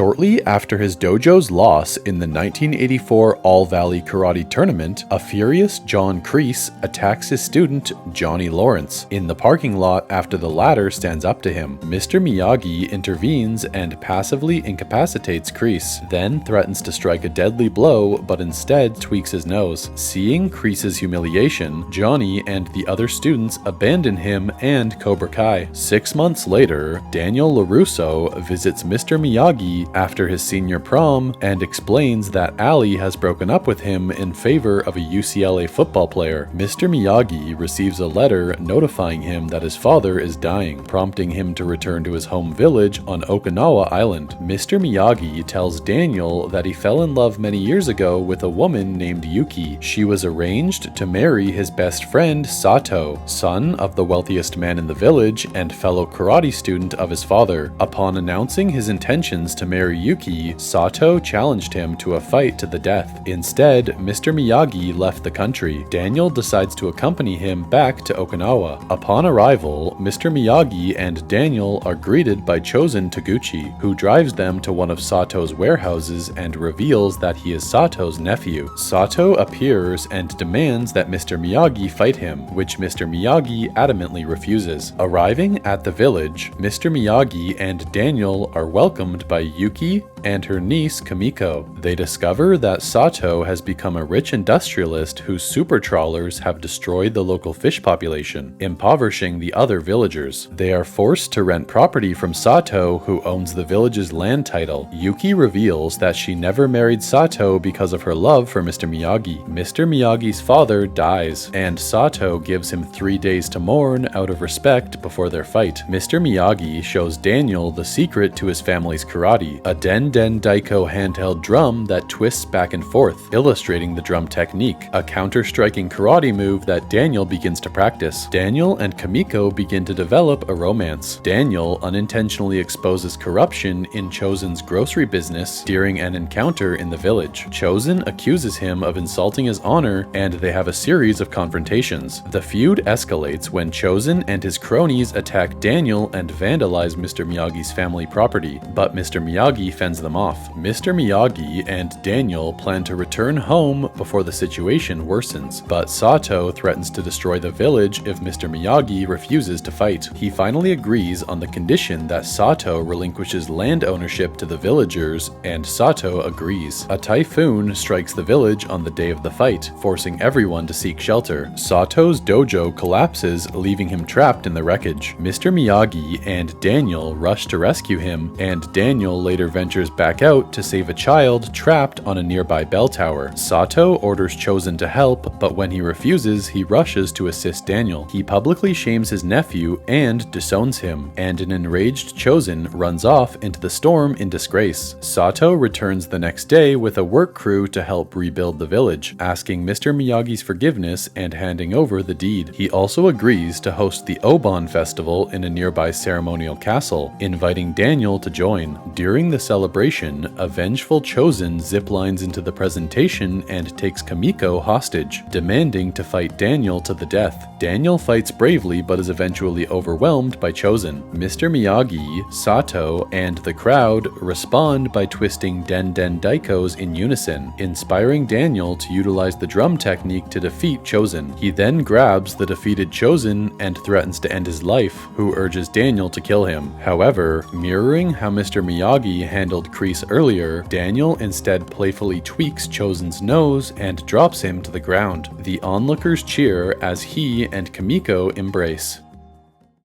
Shortly after his dojo's loss in the 1984 All-Valley Karate Tournament, a furious John Kreese attacks his student, Johnny Lawrence, in the parking lot after the latter stands up to him. Mr. Miyagi intervenes and passively incapacitates Kreese, then threatens to strike a deadly blow but instead tweaks his nose. Seeing Kreese's humiliation, Johnny and the other students abandon him and Cobra Kai. 6 months later, Daniel LaRusso visits Mr. Miyagi after his senior prom and explains that Ali has broken up with him in favor of a UCLA football player. Mr. Miyagi receives a letter notifying him that his father is dying, prompting him to return to his home village on Okinawa Island. Mr. Miyagi tells Daniel that he fell in love many years ago with a woman named Yuki. She was arranged to marry his best friend Sato, son of the wealthiest man in the village and fellow karate student of his father. Upon announcing his intentions to marry Yuki, Sato challenged him to a fight to the death. Instead, Mr. Miyagi left the country. Daniel decides to accompany him back to Okinawa. Upon arrival, Mr. Miyagi and Daniel are greeted by Chosen Taguchi, who drives them to one of Sato's warehouses and reveals that he is Sato's nephew. Sato appears and demands that Mr. Miyagi fight him, which Mr. Miyagi adamantly refuses. Arriving at the village, Mr. Miyagi and Daniel are welcomed by Yuki and her niece Kamiko. They discover that Sato has become a rich industrialist whose super trawlers have destroyed the local fish population, impoverishing the other villagers. They are forced to rent property from Sato, who owns the village's land title. Yuki reveals that she never married Sato because of her love for Mr. Miyagi. Mr. Miyagi's father dies, and Sato gives him 3 days to mourn out of respect before their fight. Mr. Miyagi shows Daniel the secret to his family's karate, a Den Daiko handheld drum that twists back and forth, illustrating the drum technique, a counter-striking karate move that Daniel begins to practice. Daniel and Kamiko begin to develop a romance. Daniel unintentionally exposes corruption in Chosen's grocery business during an encounter in the village. Chosen accuses him of insulting his honor, and they have a series of confrontations. The feud escalates when Chosen and his cronies attack Daniel and vandalize Mr. Miyagi's family property, but Mr. Miyagi fends them off. Mr. Miyagi and Daniel plan to return home before the situation worsens, but Sato threatens to destroy the village if Mr. Miyagi refuses to fight. He finally agrees on the condition that Sato relinquishes land ownership to the villagers, and Sato agrees. A typhoon strikes the village on the day of the fight, forcing everyone to seek shelter. Sato's dojo collapses, leaving him trapped in the wreckage. Mr. Miyagi and Daniel rush to rescue him, and Daniel later ventures back out to save a child trapped on a nearby bell tower. Sato orders Chosen to help, but when he refuses, he rushes to assist Daniel. He publicly shames his nephew and disowns him, and an enraged Chosen runs off into the storm in disgrace. Sato returns the next day with a work crew to help rebuild the village, asking Mr. Miyagi's forgiveness and handing over the deed. He also agrees to host the Obon Festival in a nearby ceremonial castle, inviting Daniel to join. During the celebration, a vengeful Chosen ziplines into the presentation and takes Kamiko hostage, demanding to fight Daniel to the death. Daniel fights bravely but is eventually overwhelmed by Chosen. Mr. Miyagi, Sato, and the crowd respond by twisting Den Daikos in unison, inspiring Daniel to utilize the drum technique to defeat Chosen. He then grabs the defeated Chosen and threatens to end his life, who urges Daniel to kill him. However, mirroring how Mr. Miyagi handled Kreese earlier, Daniel instead playfully tweaks Chosen's nose and drops him to the ground. The onlookers cheer as he and Kamiko embrace.